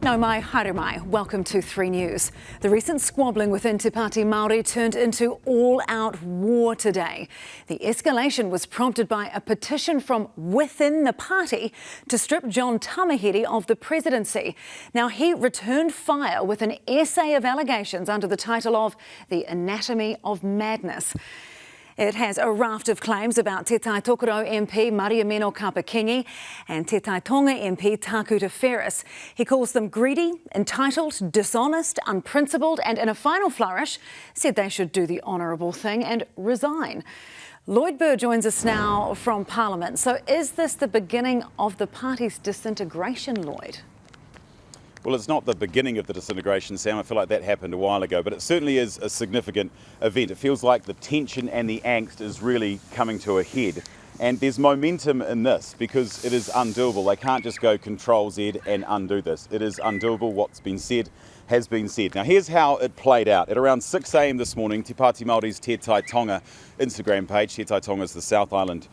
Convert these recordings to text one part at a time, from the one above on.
No mai, haere mai. Welcome to 3 News. The recent squabbling within Te Pati Māori turned into all-out war today. The escalation was prompted by a petition from within the party to strip John Tamihere of the presidency. Now, he returned fire with an essay of allegations under the title of The Anatomy of Madness. It has a raft of claims about Te Tai Tokerau MP Mariameno Kapa-Kingi and Te Tai Tonga MP Takuta Ferris. He calls them greedy, entitled, dishonest, unprincipled, and in a final flourish said they should do the honourable thing and resign. Lloyd Burr joins us now from Parliament. So is this the beginning of the party's disintegration, Lloyd? Well, it's not the beginning of the disintegration, Sam. I feel like that happened a while ago, but it certainly is a significant event. It feels like the tension and the angst is really coming to a head. And there's momentum in this because it is undoable. They can't just go Control-Z and undo this. It is undoable. What's been said has been said. Now, here's how it played out. At around 6 a.m. this morning, Te Pati Māori's Te Tai Tonga Instagram page, Te Tai Tonga is the South Island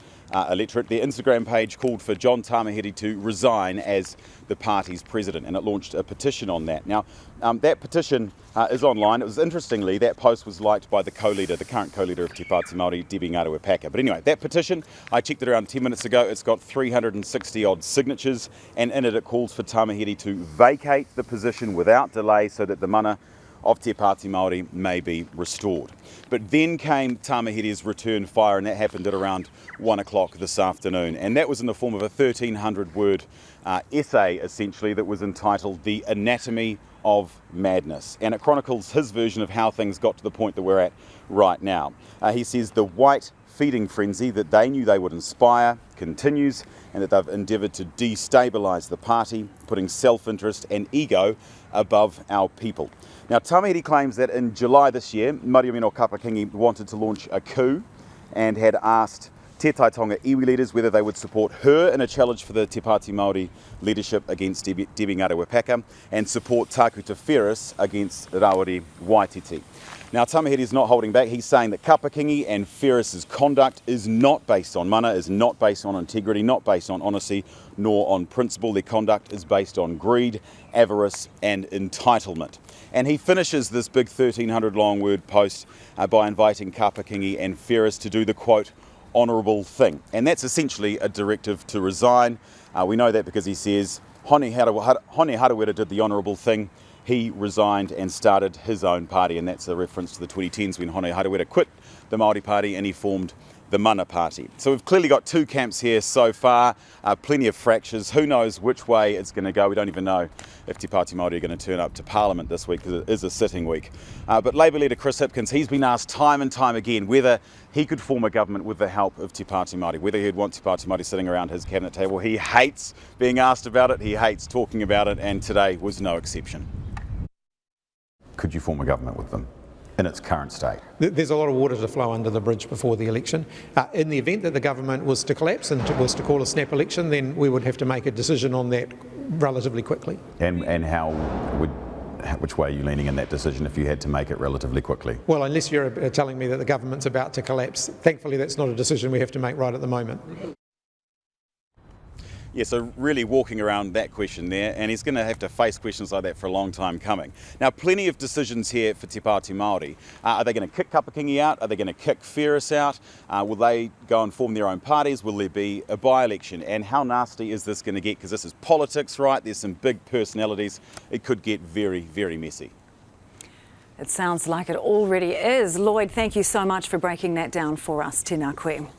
electorate, their Instagram page called for John Tamihere to resign as the party's president, and it launched a petition on that. Now, that petition is online. It was, interestingly, that post was liked by the co-leader, the current co-leader of Te Pati Māori, Ngarewa-Packer. But anyway, that petition, I checked it around 10 minutes ago, it's got 360 odd signatures, and in it calls for Tamihere to vacate the position without delay so that the mana of Te Pati Māori may be restored. But then came Tamihere's return fire, and that happened at around 1 o'clock this afternoon. And that was in the form of a 1,300-word essay, essentially, that was entitled The Anatomy of Madness. And it chronicles his version of how things got to the point that we're at right now. He says the white feeding frenzy that they knew they would inspire continues, and that they've endeavoured to destabilise the party, putting self-interest and ego above our people. Now, Tamihere claims that in July this year, Mariameno Kapa-Kingi wanted to launch a coup and had asked Te Tai Tonga iwi leaders whether they would support her in a challenge for the Te Pati Māori leadership against Debbie Ngarewa-Packer and support Takuta Ferris against Rawiri Waititi. Now, Tamihere is not holding back. He's saying that Kapa-Kingi and Ferris's conduct is not based on mana, is not based on integrity, not based on honesty, nor on principle. Their conduct is based on greed, avarice and entitlement. And he finishes this big 1,300 word post by inviting Kapa-Kingi and Ferris to do the, quote, honourable thing. And that's essentially a directive to resign. We know that because he says Hone Harawira did the honourable thing. He resigned and started his own party, and that's a reference to the 2010s when Hone Harawira quit the Māori Party and he formed the Mana Party. So we've clearly got two camps here so far, plenty of fractures. Who knows which way it's going to go? We don't even know if Te Pati Māori are going to turn up to Parliament this week because it is a sitting week. But Labour leader Chris Hipkins, he's been asked time and time again whether he could form a government with the help of Te Pati Māori, whether he'd want Te Pati Māori sitting around his cabinet table. He hates being asked about it, he hates talking about it, and today was no exception. Could you form a government with them in its current state? There's a lot of water to flow under the bridge before the election. In the event that the government was to collapse and was to call a snap election, then we would have to make a decision on that relatively quickly. And which way are you leaning in that decision if you had to make it relatively quickly? Well, unless you're telling me that the government's about to collapse, thankfully that's not a decision we have to make right at the moment. Yeah, so really walking around that question there, and he's going to have to face questions like that for a long time coming. Now, plenty of decisions here for Te Pati Māori. Are they going to kick Kapa-Kingi out? Are they going to kick Ferris out? Will they go and form their own parties? Will there be a by-election? And how nasty is this going to get? Because this is politics, right? There's some big personalities. It could get very, very messy. It sounds like it already is. Lloyd, thank you so much for breaking that down for us. Tēnā koe.